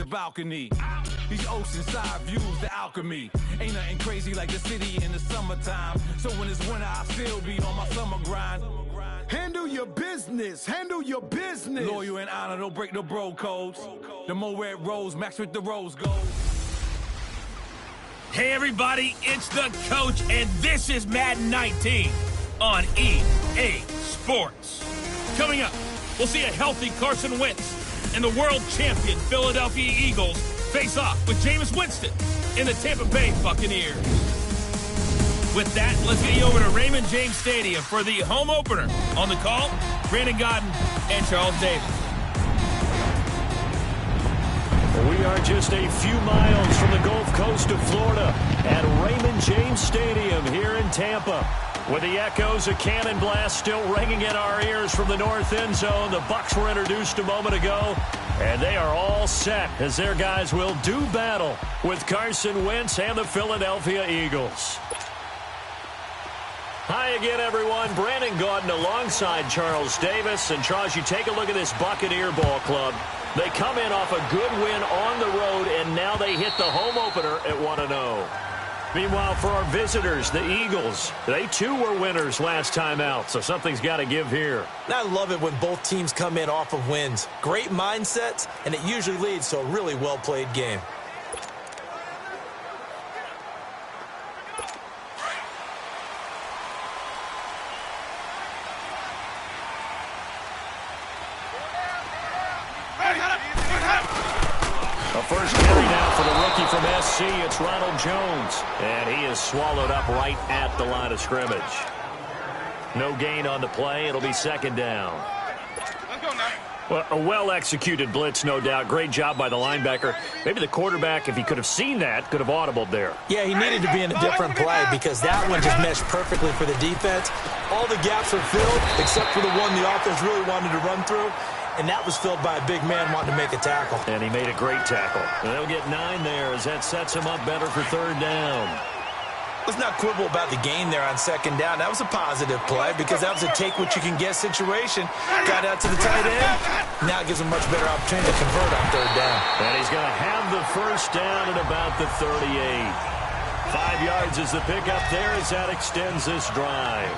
balcony. These oceanside views, the alchemy. Ain't nothing crazy like the city in the summertime. So when it's winter, I still be on my summer grind. Handle your business. Handle your business. Loyal and honor, don't break the bro codes. The more red rose, max with the rose gold. Hey everybody, it's the coach, and this is Madden 19 on EA Sports. Coming up, we'll see a healthy Carson Wentz and the world champion Philadelphia Eagles face off with Jameis Winston in the Tampa Bay Buccaneers. With that, let's get you over to Raymond James Stadium for the home opener. On the call, Brandon Godden and Charles Davis. We are just a few miles from the Gulf Coast of Florida at Raymond James Stadium here in Tampa. With the echoes of cannon blast still ringing in our ears from the north end zone, the Bucs were introduced a moment ago, and they are all set as their guys will do battle with Carson Wentz and the Philadelphia Eagles. Hi again, everyone. Brandon Gaudin alongside Charles Davis. And Charles, you take a look at this Buccaneer ball club. They come in off a good win on the road, and now they hit the home opener at 1-0. Meanwhile, for our visitors, the Eagles, they too were winners last time out, so something's got to give here. I love it when both teams come in off of wins. Great mindsets, and it usually leads to a really well-played game. A first carry now for the rookie from SC. It's Ronald Jones. And he is swallowed up right at the line of scrimmage. No gain on the play. It'll be second down. Let's go now. Well, a well-executed blitz, no doubt. Great job by the linebacker. Maybe the quarterback, if he could have seen that, could have audibled there. Yeah, he needed to be in a different play because that one just meshed perfectly for the defense. All the gaps were filled except for the one the offense really wanted to run through. And that was filled by a big man wanting to make a tackle. And he made a great tackle. And they'll get 9 there as that sets him up better for third down. Let's not quibble about the gain there on second down. That was a positive play because that was a take-what-you-can-get situation. Got out to the tight end. Now it gives him a much better opportunity to convert on third down. And he's going to have the first down at about the 38. 5 yards is the pickup there as that extends this drive.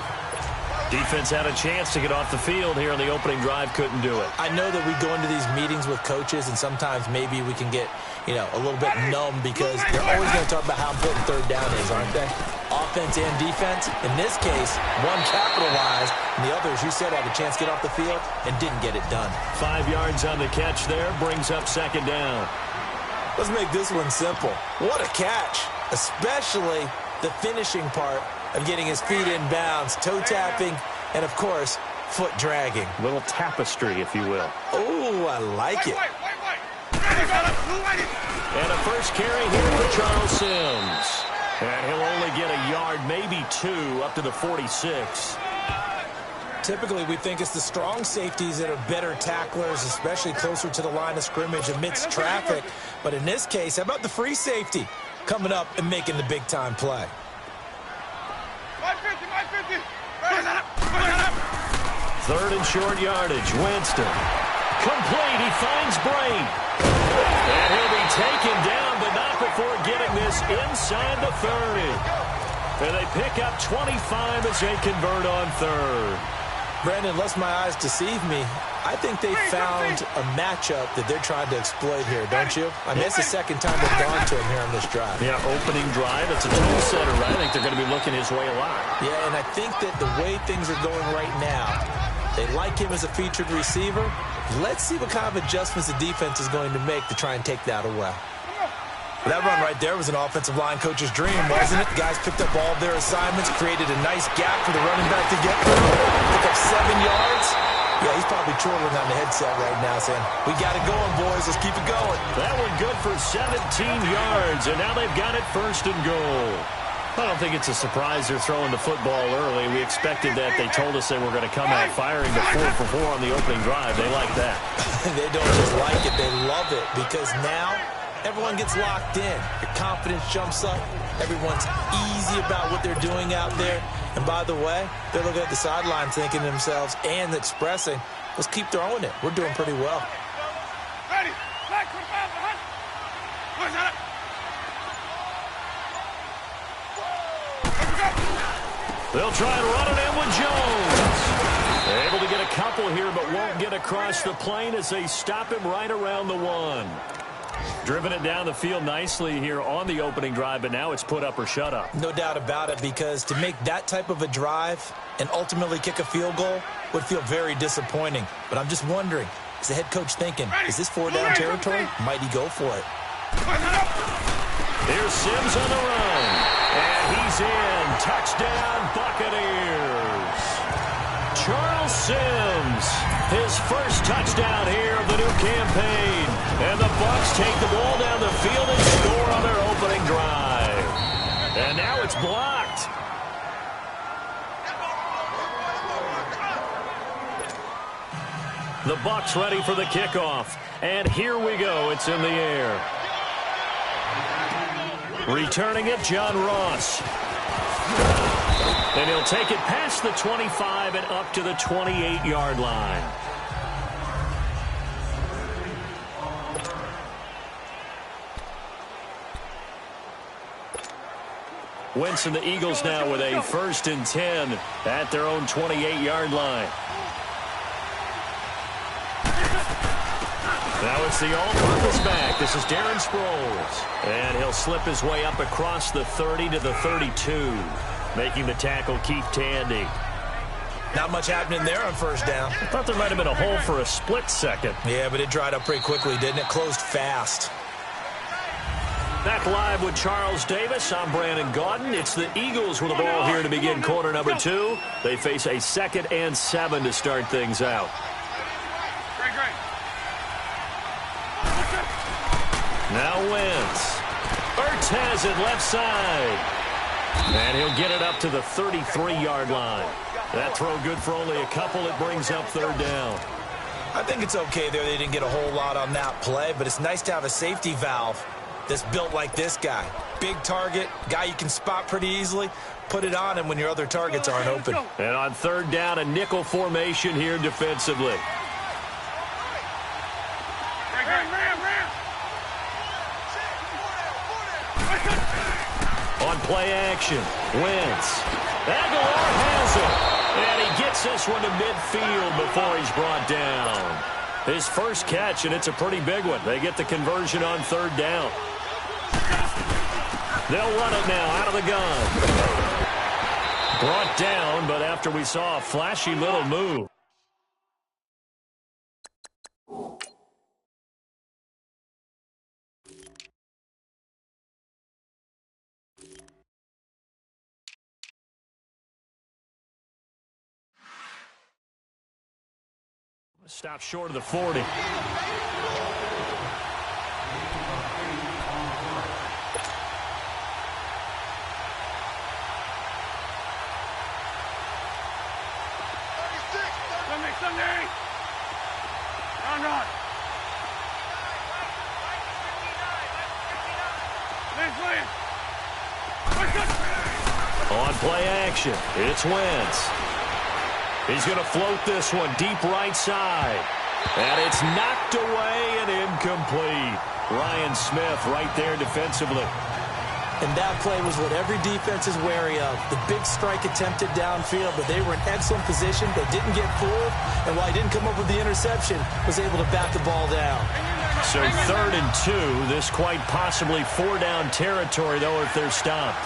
Defense had a chance to get off the field here on the opening drive, couldn't do it. I know that we go into these meetings with coaches, and sometimes maybe we can get, a little bit numb because they're always going to talk about how important third down is, aren't they? Offense and defense. In this case, one capitalized, and the other, as you said, had a chance to get off the field and didn't get it done. 5 yards on the catch there, brings up second down. Let's make this one simple. What a catch, especially the finishing part of getting his feet in bounds, toe tapping, and of course, foot dragging. Little tapestry, if you will. Oh, I like it. And a first carry here for Charles Sims. And he'll only get a yard, maybe 2, up to the 46. Typically, we think it's the strong safeties that are better tacklers, especially closer to the line of scrimmage amidst traffic. But in this case, how about the free safety coming up and making the big-time play? Third and short yardage. Winston. Complete. He finds Brain. And he'll be taken down, but not before getting this inside the 30. And they pick up 25 as they convert on third. Brandon, lest my eyes deceive me, I think they found a matchup that they're trying to exploit here, don't you? I mean, it's the second time they've gone to him here on this drive. Yeah, opening drive. It's a tool setter, right? I think they're going to be looking his way a lot. Yeah, and I think that the way things are going right now, they like him as a featured receiver. Let's see what kind of adjustments the defense is going to make to try and take that away. That run right there was an offensive line coach's dream, wasn't it? The guys picked up all of their assignments, created a nice gap for the running back to get through. Pick up 7 yards. Yeah, he's probably twirling on the headset right now saying, we got it going, boys. Let's keep it going. That one good for 17 yards, and now they've got it first and goal. I don't think it's a surprise they're throwing the football early. We expected that. They told us they were going to come out firing the 4 for 4 on the opening drive. They like that. They don't just like it. They love it because now everyone gets locked in. Your confidence jumps up. Everyone's easy about what they're doing out there. And by the way, they're looking at the sideline thinking to themselves and expressing, let's keep throwing it. We're doing pretty well. They'll try and run it in with Jones. They're able to get a couple here, but won't get across the plane as they stop him right around the 1. Driven it down the field nicely here on the opening drive, but now it's put up or shut up. No doubt about it, because to make that type of a drive and ultimately kick a field goal would feel very disappointing. But I'm just wondering, is the head coach thinking, is this 4-down territory? Might he go for it? Here's Sims on the run. And he's in. Touchdown, Buccaneers. Charles Sims, his first touchdown here of the new campaign. And the Bucs take the ball down the field and score on their opening drive. And now it's blocked. The Bucs ready for the kickoff. And here we go. It's in the air. Returning it, John Ross. And he'll take it past the 25 and up to the 28-yard line. Wentz and the Eagles now with a 1st and 10 at their own 28-yard line. Now it's the all-purpose back. This is Darren Sproles. And he'll slip his way up across the 30 to the 32. Making the tackle, Keith Tandy. Not much happening there on 1st down. I thought there might have been a hole for a split second. Yeah, but it dried up pretty quickly, didn't it? Closed fast. Back live with Charles Davis. I'm Brandon Gaudin. It's the Eagles with the ball here to begin quarter number 2. They face a 2nd and 7 to start things out. Now Wentz. Ertz has it left side. And he'll get it up to the 33-yard line. That throw good for only a couple. It brings up 3rd down. I think it's okay there. They didn't get a whole lot on that play, but it's nice to have a safety valve that's built like this guy. Big target, guy you can spot pretty easily. Put it on him when your other targets aren't open. And on 3rd down, a nickel formation here defensively. On play action, Wentz. Aguilar has it. And he gets this one to midfield before he's brought down. His first catch, and it's a pretty big one. They get the conversion on 3rd down. They'll run it now out of the gun. Brought down, but after we saw a flashy little move. Stop short of the 40. Sunday! Run! On play action, it's Wentz. He's going to float this one deep right side. And it's knocked away and incomplete. Ryan Smith right there defensively. And that play was what every defense is wary of. The big strike attempted downfield, but they were in excellent position. They didn't get fooled, and while he didn't come up with the interception, was able to bat the ball down. So 3rd and 2. This quite possibly 4-down territory, though, if they're stopped.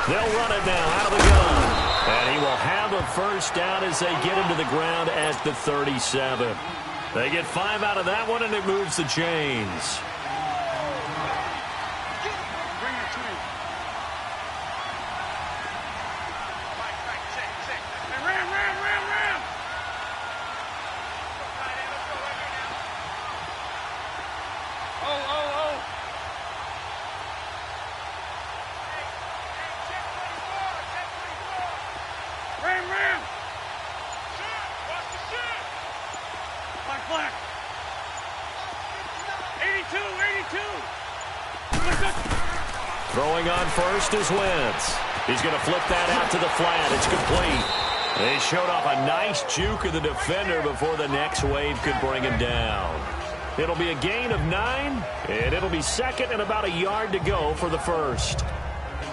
They'll run it now out of the gun. And he will have a 1st down as they get him to the ground at the 37. They get 5 out of that one, and it moves the chains. Throwing on first is Wentz. He's going to flip that out to the flat. It's complete. They showed off a nice juke of the defender before the next wave could bring him down. It'll be a gain of 9, and it'll be 2nd and about a yard to go for the 1st.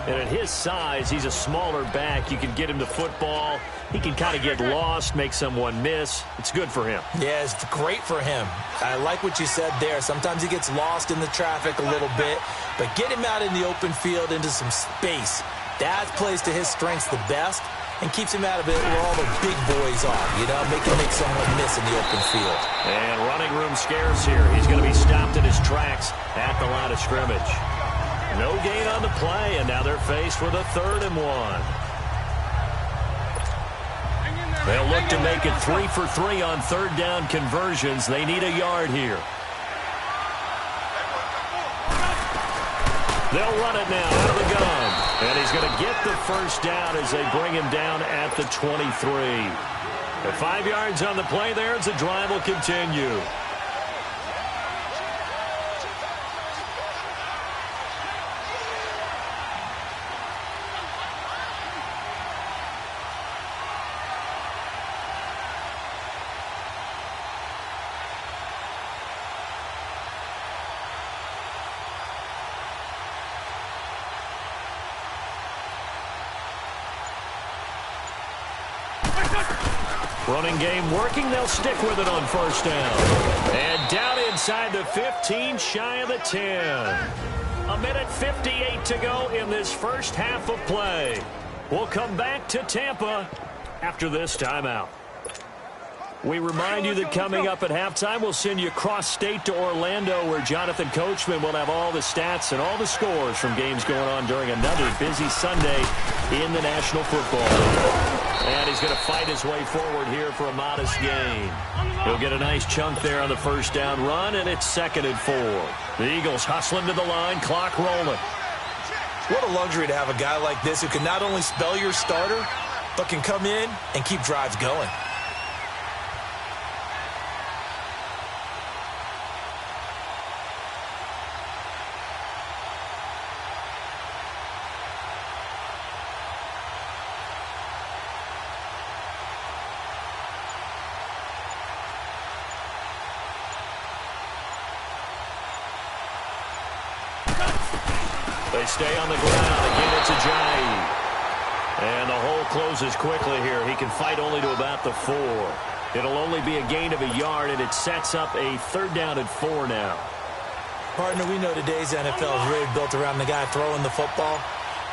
And at his size, he's a smaller back. You can get him to football. He can kind of get lost, make someone miss. It's good for him. Yeah, it's great for him. I like what you said there. Sometimes he gets lost in the traffic a little bit, but get him out in the open field into some space. That plays to his strengths the best and keeps him out of it where all the big boys are, you know, make someone miss in the open field. And running room scarce here. He's going to be stopped in his tracks at the line of scrimmage. No gain on the play, and now they're faced with a 3rd and 1. They'll look to make it 3 for 3 on 3rd down conversions. They need a yard here. They'll run it now out of the gun. And he's going to get the 1st down as they bring him down at the 23. At 5 yards on the play there as the drive will continue. Running game working. They'll stick with it on 1st down. And down inside the 15, shy of the 10. A minute 58 to go in this first half of play. We'll come back to Tampa after this timeout. We remind you that coming up at halftime, we'll send you cross-state to Orlando, where Jonathan Coachman will have all the stats and all the scores from games going on during another busy Sunday in the National Football League. And he's going to fight his way forward here for a modest gain. He'll get a nice chunk there on the 1st down run, and it's 2nd and 4. The Eagles hustling to the line, clock rolling. What a luxury to have a guy like this who can not only spell your starter, but can come in and keep drives going. They stay on the ground. Again, it's Ajayi. And the hole closes quickly here. He can fight only to about the 4. It'll only be a gain of a yard, and it sets up a 3rd down and 4 now. Partner, we know today's NFL is really built around the guy throwing the football.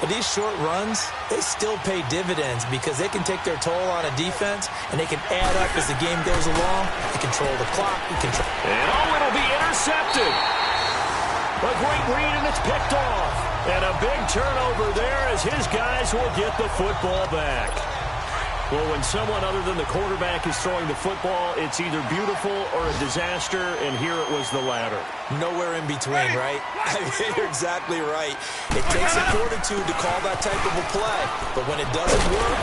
But these short runs, they still pay dividends because they can take their toll on a defense, and they can add up as the game goes along. They control the clock. And it'll be intercepted. A great read, and it's picked off. And a big turnover there as his guys will get the football back. Well, when someone other than the quarterback is throwing the football, it's either beautiful or a disaster, and here it was the latter. Nowhere in between, right? You're exactly right. It takes a fortitude to call that type of a play, but when it doesn't work,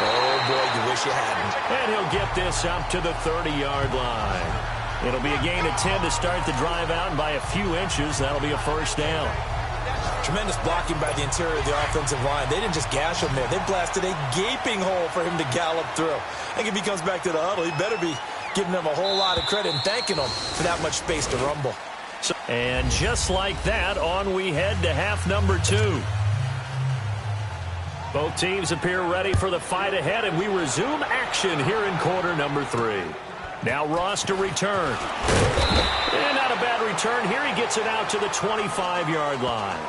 oh boy, you wish you hadn't. And he'll get this up to the 30-yard line. It'll be a gain of 10 to start the drive out, and by a few inches, that'll be a 1st down. Tremendous blocking by the interior of the offensive line. They didn't just gash him there. They blasted a gaping hole for him to gallop through. I think if he comes back to the huddle, he better be giving them a whole lot of credit and thanking them for that much space to rumble. And just like that, on we head to half number 2. Both teams appear ready for the fight ahead, and we resume action here in quarter number 3. Now Ross to return. And not a bad return here. He gets it out to the 25-yard line.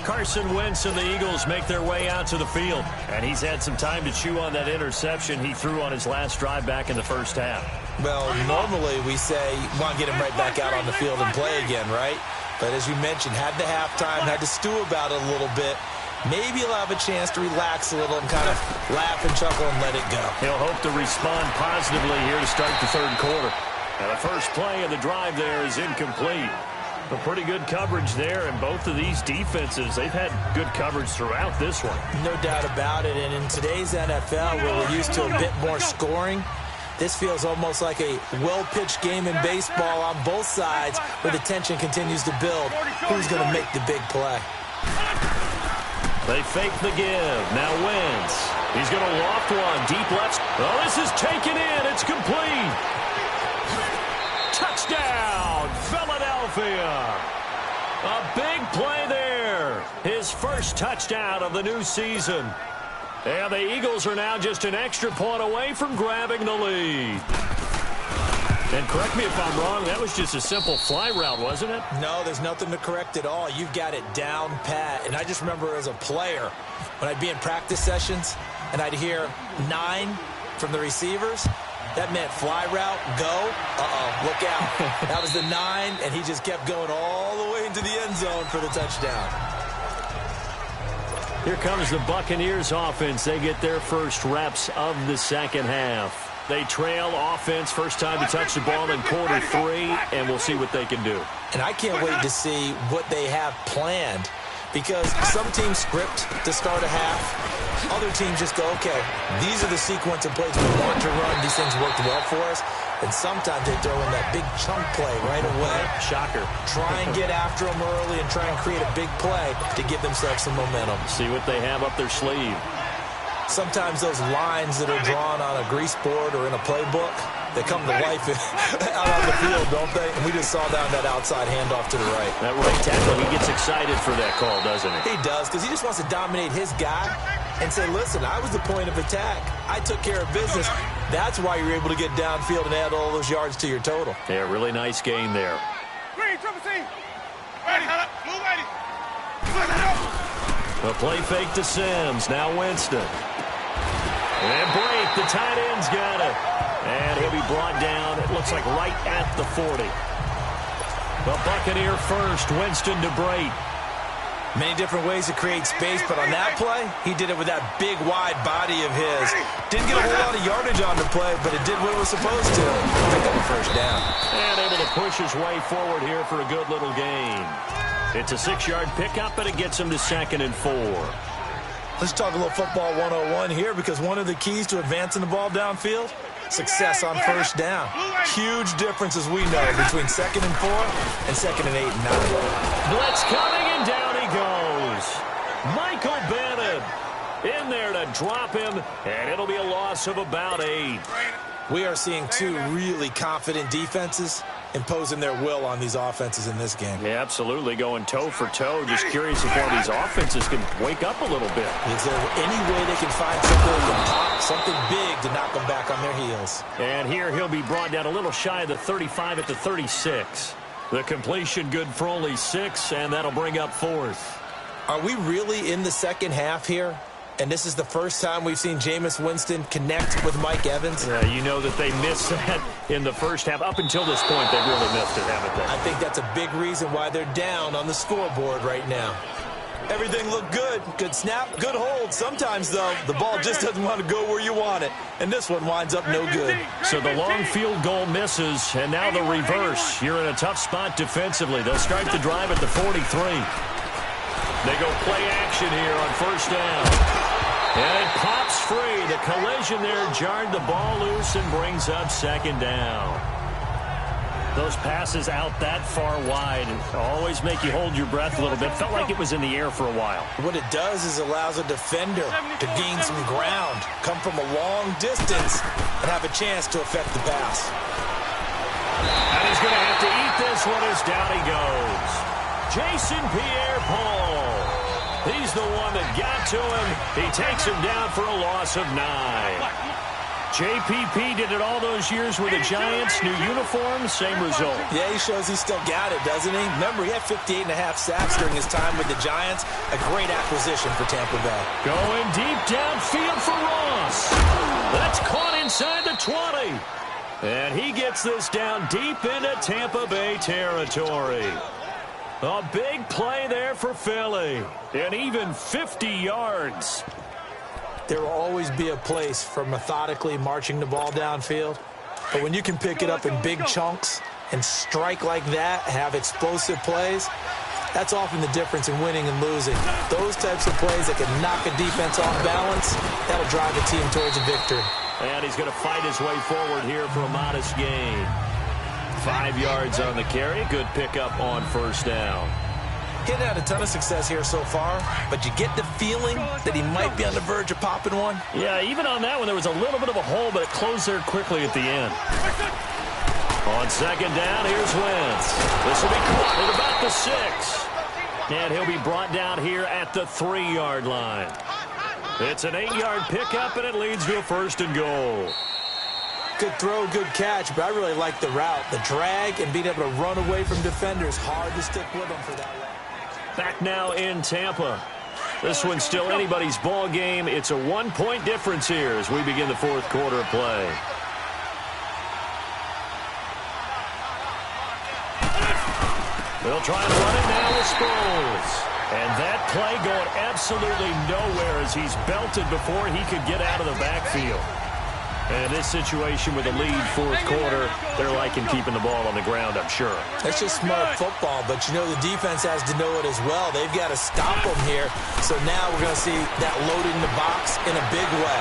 Carson Wentz and the Eagles make their way out to the field. And he's had some time to chew on that interception he threw on his last drive back in the 1st half. Well, normally we say, want to get him right back out on the field and play again, right? But as you mentioned, had the halftime, had to stew about it a little bit. Maybe he'll have a chance to relax a little and kind of laugh and chuckle and let it go. He'll hope to respond positively here to start the 3rd quarter. And the first play of the drive there is incomplete. A pretty good coverage there, and both of these defenses, they've had good coverage throughout this one. No doubt about it, and in today's NFL, where we're used to a bit more scoring, this feels almost like a well-pitched game in baseball on both sides where the tension continues to build. Who's going to make the big play? They fake the give. Now Wentz. He's going to loft one. Deep left. Oh, this is taken in. It's complete. Touchdown, Philadelphia. Philadelphia. A big play there. His first touchdown of the new season. And the Eagles are now just an extra point away from grabbing the lead. And correct me if I'm wrong, that was just a simple fly route, wasn't it? No, there's nothing to correct at all. You've got it down pat. And I just remember as a player, when I'd be in practice sessions and I'd hear 9 from the receivers, that meant fly route, go, look out. That was the 9, and he just kept going all the way into the end zone for the touchdown. Here comes the Buccaneers offense. They get their first reps of the second half. They trail offense, first time to touch the ball in quarter 3, and we'll see what they can do. And I can't wait to see what they have planned, because some teams script to start a half. Other teams just go, okay, these are the sequence of plays we want to run. These things worked well for us. And sometimes they throw in that big chunk play right away. Shocker. Try and get after them early and try and create a big play to give themselves some momentum. See what they have up their sleeve. Sometimes those lines that are drawn on a grease board or in a playbook, they come to life out on the field, don't they? And we just saw down that outside handoff to the right. That right tackle, he gets excited for that call, doesn't he? He does, because he just wants to dominate his guy and say, listen, I was the point of attack. I took care of business. That's why you're able to get downfield and add all those yards to your total. Yeah, really nice game there. Green, triple C. Ready, hold up. Move, ready. A play fake to Sims. Now Winston. And break. The tight end's got it. And he'll be brought down, it looks like right at the 40. The Buccaneer first. Winston to Brate. Many different ways to create space, but on that play, he did it with that big, wide body of his. Didn't get a whole lot of yardage on the play, but it did what it was supposed to. Pick up a first down. And able to push his way forward here for a good little gain. It's a 6-yard pickup, and it gets him to 2nd and 4. Let's talk a little football 101 here, because one of the keys to advancing the ball downfield, success on first down. Huge difference, as we know, between 2nd and 4 and 2nd and 8 and 9. Blitz coming, and down he goes. Michael Bennett in there to drop him, and it'll be a loss of about 8. We are seeing two really confident defenses imposing their will on these offenses in this game. Yeah, absolutely, going toe for toe. Just curious if one of these offenses can wake up a little bit. Is there any way they can find something that can pop, something big to knock them back on their heels? And here he'll be brought down a little shy of the 35 at the 36. The completion good for only 6, and that'll bring up 4th. Are we really in the second half here? And this is the first time we've seen Jameis Winston connect with Mike Evans? Yeah, you know that they missed that in the first half. Up until this point, they've really missed it, haven't they? I think that's a big reason why they're down on the scoreboard right now. Everything looked good. Good snap, good hold. Sometimes, though, the ball just doesn't want to go where you want it. And this one winds up no good. So the long field goal misses, and now the reverse. You're in a tough spot defensively. They'll start the drive at the 43. They go play action here on first down. And it pops free. The collision there jarred the ball loose and brings up 2nd down. Those passes out that far wide always make you hold your breath a little bit. Felt like it was in the air for a while. What it does is allows a defender to gain some ground, come from a long distance, and have a chance to affect the pass. And he's going to have to eat this one as down he goes. Jason Pierre-Paul. He's the one that got to him. He takes him down for a loss of 9. JPP did it all those years with the Giants. New uniform, same result. Yeah, he shows he still got it, doesn't he? Remember, he had 58.5 sacks during his time with the Giants. A great acquisition for Tampa Bay. Going deep downfield for Ross. That's caught inside the 20. And he gets this down deep into Tampa Bay territory. A big play there for Philly. And even 50 yards. There will always be a place for methodically marching the ball downfield. But when you can pick it up in big chunks and strike like that, have explosive plays, that's often the difference in winning and losing. Those types of plays that can knock a defense off balance, that'll drive a team towards a victory. And he's going to fight his way forward here for a modest gain. 5 yards on the carry. Good pickup on first down. He hadn't had a ton of success here so far, but you get the feeling that he might be on the verge of popping one. Yeah, even on that one, there was a little bit of a hole, but it closed there quickly at the end. On second down, here's Wentz. This will be caught at about the 6. And he'll be brought down here at the 3-yard line. It's an 8-yard pickup, and it leads to a 1st and goal. Good throw, good catch, but I really like the route. The drag and being able to run away from defenders. Hard to stick with them for that route. Back now in Tampa. This one's still anybody's ball game. It's a 1-point difference here as we begin the 4th quarter of play. They'll try and run it now with Sproles. And that play going absolutely nowhere as he's belted before he could get out of the backfield. And this situation with a lead 4th quarter, they're liking keeping the ball on the ground, I'm sure. That's just smart football, but you know the defense has to know it as well. They've got to stop them here. So now we're going to see that loaded in the box in a big way.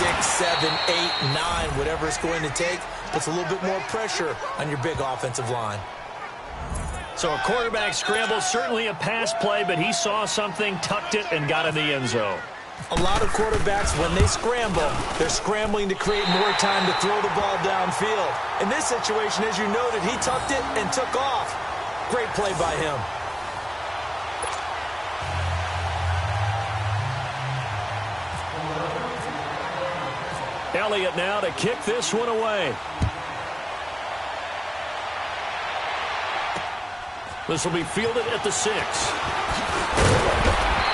6, 7, 8, 9, whatever it's going to take, puts a little bit more pressure on your big offensive line. So a quarterback scramble, certainly a pass play, but he saw something, tucked it, and got in the end zone. A lot of quarterbacks, when they scramble, they're scrambling to create more time to throw the ball downfield. In this situation, as you noted, he tucked it and took off. Great play by him. Elliott now to kick this one away. This will be fielded at the 6.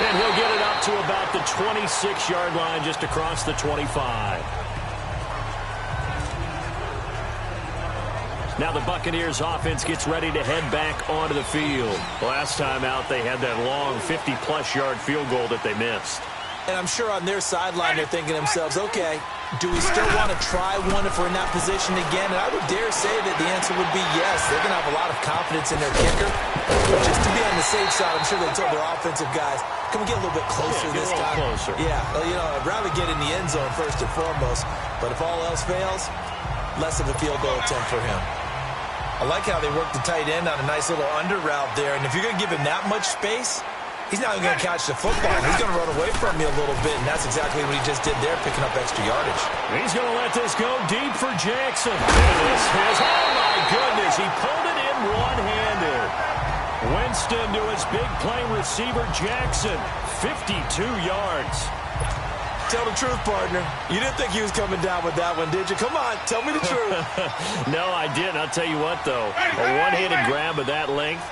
And he'll get it up to about the 26-yard line, just across the 25. Now the Buccaneers offense gets ready to head back onto the field. Last time out, they had that long 50-plus yard field goal that they missed. And I'm sure on their sideline they're thinking to themselves, okay, do we still want to try one if we're in that position again? And I would dare say that the answer would be yes. They're going to have a lot of confidence in their kicker. Just to be on the safe side, I'm sure they told their offensive guys, can we get a little bit closer this time? Closer. Yeah, well, you know, I'd rather get in the end zone first and foremost. But if all else fails, less of a field goal attempt for him. I like how they work the tight end on a nice little under route there. And if you're going to give him that much space, he's not even going to catch the football. He's going to run away from you a little bit, and that's exactly what he just did there, picking up extra yardage. He's going to let this go deep for Jackson. And this is, oh my goodness, he pulled it in one-handed. Winston to his big play receiver, Jackson, 52 yards. Tell the truth, partner. You didn't think he was coming down with that one, did you? Come on, tell me the truth. No, I didn't. I'll tell you what, though. A one-handed grab of that length.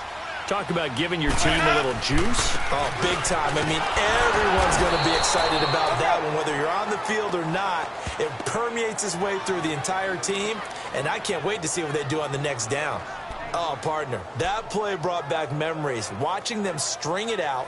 Talk about giving your team a little juice. Oh, big time. I mean, everyone's going to be excited about that one, whether you're on the field or not. It permeates its way through the entire team, and I can't wait to see what they do on the next down. Oh, partner, that play brought back memories. Watching them string it out,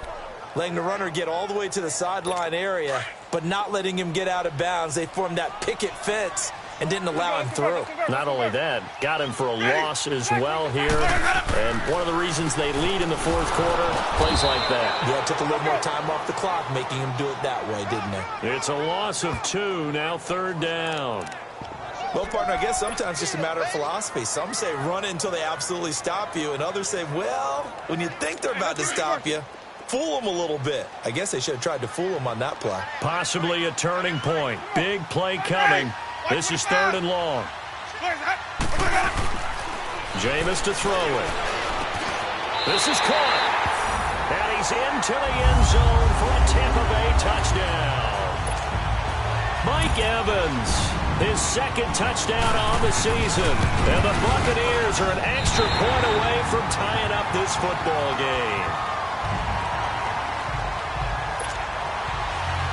letting the runner get all the way to the sideline area, but not letting him get out of bounds. They formed that picket fence and didn't allow him through. Not only that, got him for a loss as well here. And one of the reasons they lead in the 4th quarter, plays like that. Yeah, it took a little more time off the clock, making him do it that way, didn't it? It's a loss of 2, now 3rd down. Well, partner, I guess sometimes it's just a matter of philosophy. Some say run it until they absolutely stop you, and others say, well, when you think they're about to stop you, fool them a little bit. I guess they should have tried to fool them on that play. Possibly a turning point. Big play coming. This is 3rd and long. Jameis to throw it. This is caught. And he's into the end zone for a Tampa Bay touchdown. Mike Evans, his 2nd touchdown on the season. And the Buccaneers are an extra point away from tying up this football game.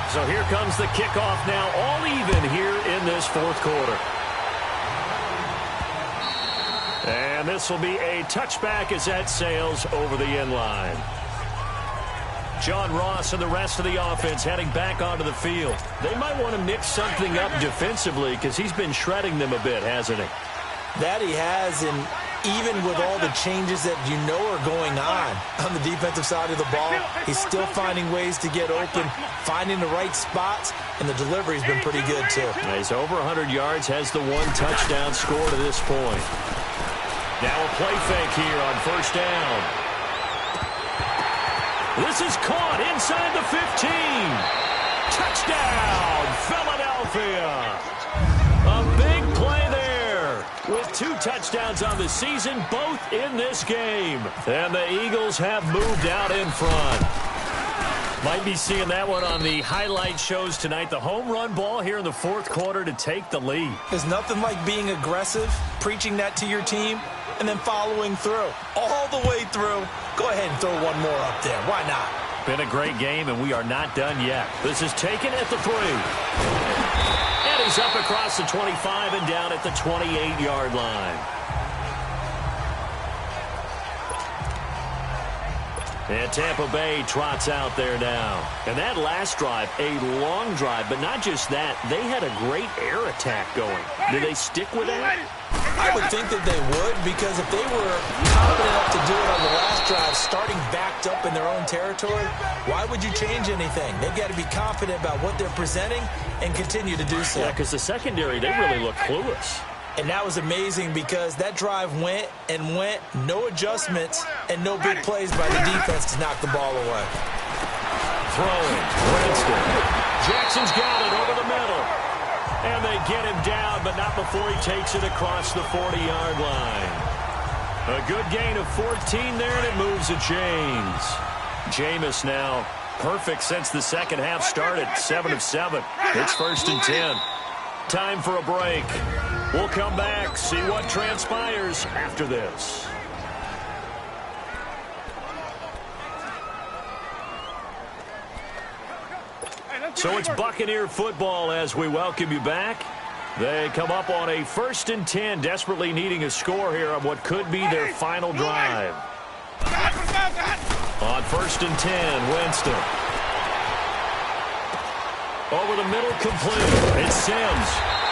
So here comes the kickoff now, all even here in this 4th quarter. And this will be a touchback as that sails over the end line. John Ross and the rest of the offense heading back onto the field. They might want to mix something up defensively because he's been shredding them a bit, hasn't he? That he has, and even with all the changes that you know are going on the defensive side of the ball, he's still finding ways to get open, finding the right spots, and the delivery's been pretty good, too. He's over 100 yards, has the 1 touchdown score to this point. Now a play fake here on 1st down. This is caught inside the 15. Touchdown, Philadelphia. A big play there with 2 touchdowns on the season, both in this game. And the Eagles have moved out in front. Might be seeing that one on the highlight shows tonight. The home run ball here in the fourth quarter to take the lead. There's nothing like being aggressive, preaching that to your team, and then following through. All the way through. Go ahead and throw one more up there. Why not? Been a great game, and we are not done yet. This is taken at the 3. And he's up across the 25 and down at the 28-yard line. And Tampa Bay trots out there now. And that last drive, a long drive, but not just that. They had a great air attack going. Do they stick with that? I would think that they would, because if they were confident enough to do it on the last drive, starting backed up in their own territory, why would you change anything? They've got to be confident about what they're presenting and continue to do so. Yeah, because the secondary, they really look clueless. And that was amazing because that drive went and went, no adjustments, and no big plays by the defense to knock the ball away. Throwing, Winston. Jackson's got it over the middle. And they get him down, but not before he takes it across the 40-yard line. A good gain of 14 there, and it moves the chains. Jameis now perfect since the second half started, 7 of 7. It's 1st and 10. Time for a break. We'll come back, see what transpires after this. So it's Buccaneer football as we welcome you back. They come up on a 1st and 10, desperately needing a score here on what could be their final drive. On 1st and 10, Winston. Over the middle, complete. It's Sims.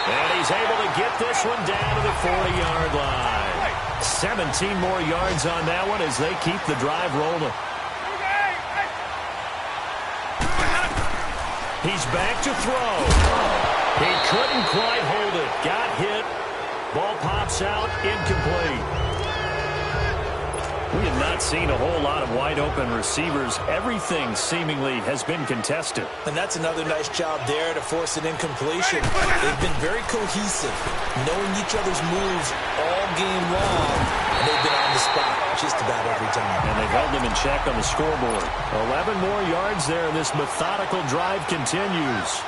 And he's able to get this one down to the 40-yard line. 17 more yards on that one as they keep the drive rolling. He's back to throw. He couldn't quite hold it. Got hit. Ball pops out, incomplete. We have not seen a whole lot of wide-open receivers. Everything seemingly has been contested. And that's another nice job there to force an incompletion. They've been very cohesive, knowing each other's moves all game long, and they've been on the spot just about every time. And they've held them in check on the scoreboard. 11 more yards there, and this methodical drive continues.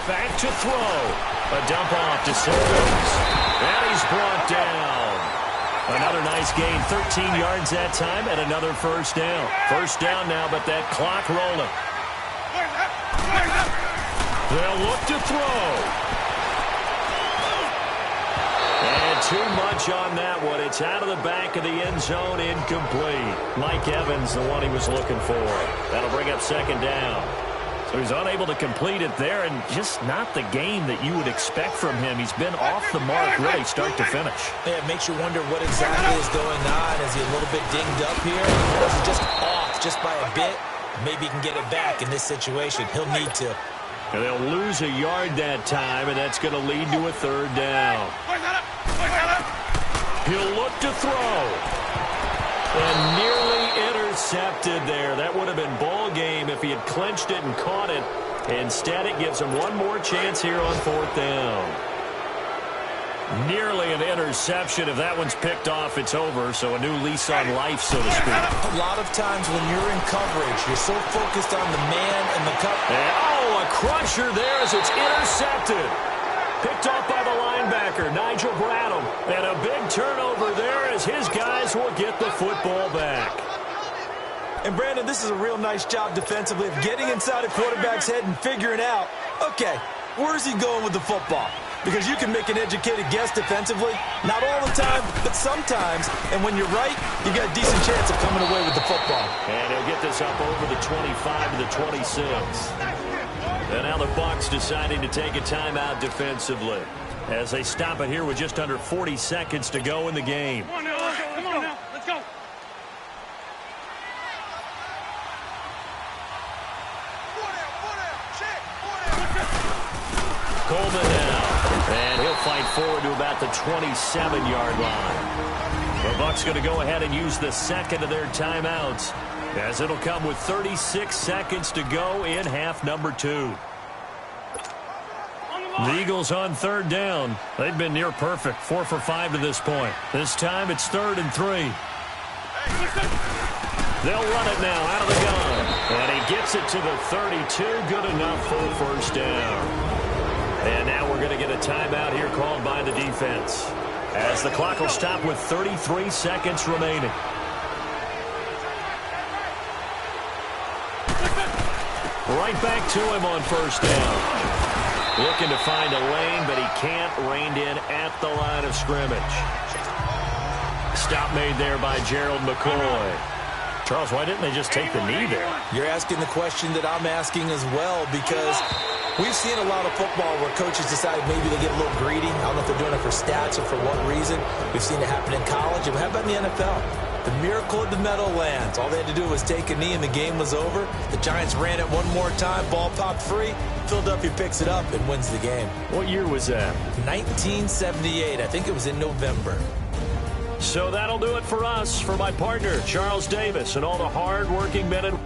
Back to throw. A dump off to Sims. And he's brought down. Another nice gain, 13 yards that time, and another 1st down. 1st down now, but that clock rolling. They'll look to throw. And too much on that one. It's out of the back of the end zone, incomplete. Mike Evans, the one he was looking for. That'll bring up 2nd down. So he's unable to complete it there, and just not the game that you would expect from him. He's been off the mark really start to finish. Yeah, it makes you wonder what exactly is going on. Is he a little bit dinged up here? Or is he just off just by a bit? Maybe he can get it back in this situation. He'll need to. And they'll lose a yard that time, and that's going to lead to a 3rd down. He'll look to throw. And nearly intercepted there. That would have been ball game if he had clinched it and caught it. Instead, it gives him one more chance here on 4th down. Nearly an interception. If that one's picked off, it's over. So a new lease on life, so to speak. A lot of times when you're in coverage, you're so focused on the man and the cover. Oh, a crusher there as it's intercepted. Picked off by the linebacker, Nigel Bradham. And a big turnover there as his guys will get the football back. And, Brandon, this is a real nice job defensively of getting inside a quarterback's head and figuring out, okay, where's he going with the football? Because you can make an educated guess defensively. Not all the time, but sometimes. And when you're right, you got a decent chance of coming away with the football. And he'll get this up over the 25 to the 26. And now the Bucs deciding to take a timeout defensively as they stop it here with just under 40 seconds to go in the game. Come on now, let's go. Coleman now. And he'll fight forward to about the 27-yard line. The Bucs going to go ahead and use the 2nd of their timeouts, as it'll come with 36 seconds to go in half number 2. The Eagles on third down. They've been near perfect, 4 for 5 to this point. This time it's 3rd and 3. They'll run it now out of the gun. And he gets it to the 32. Good enough for a first down. And now we're going to get a timeout here called by the defense, as the clock will stop with 33 seconds remaining. Right back to him on first down. Looking to find a lane, but he can't. Reined in at the line of scrimmage. Stop made there by Gerald McCoy. Charles, why didn't they just take the knee there? You're asking the question that I'm asking as well, because we've seen a lot of football where coaches decide maybe they get a little greedy. I don't know if they're doing it for stats or for what reason. We've seen it happen in college. And how about in the NFL? The miracle of the Meadowlands. All they had to do was take a knee and the game was over. The Giants ran it one more time. Ball popped free. Philadelphia picks it up and wins the game. What year was that? 1978. I think it was in November. So that'll do it for us. For my partner, Charles Davis, and all the hard-working men and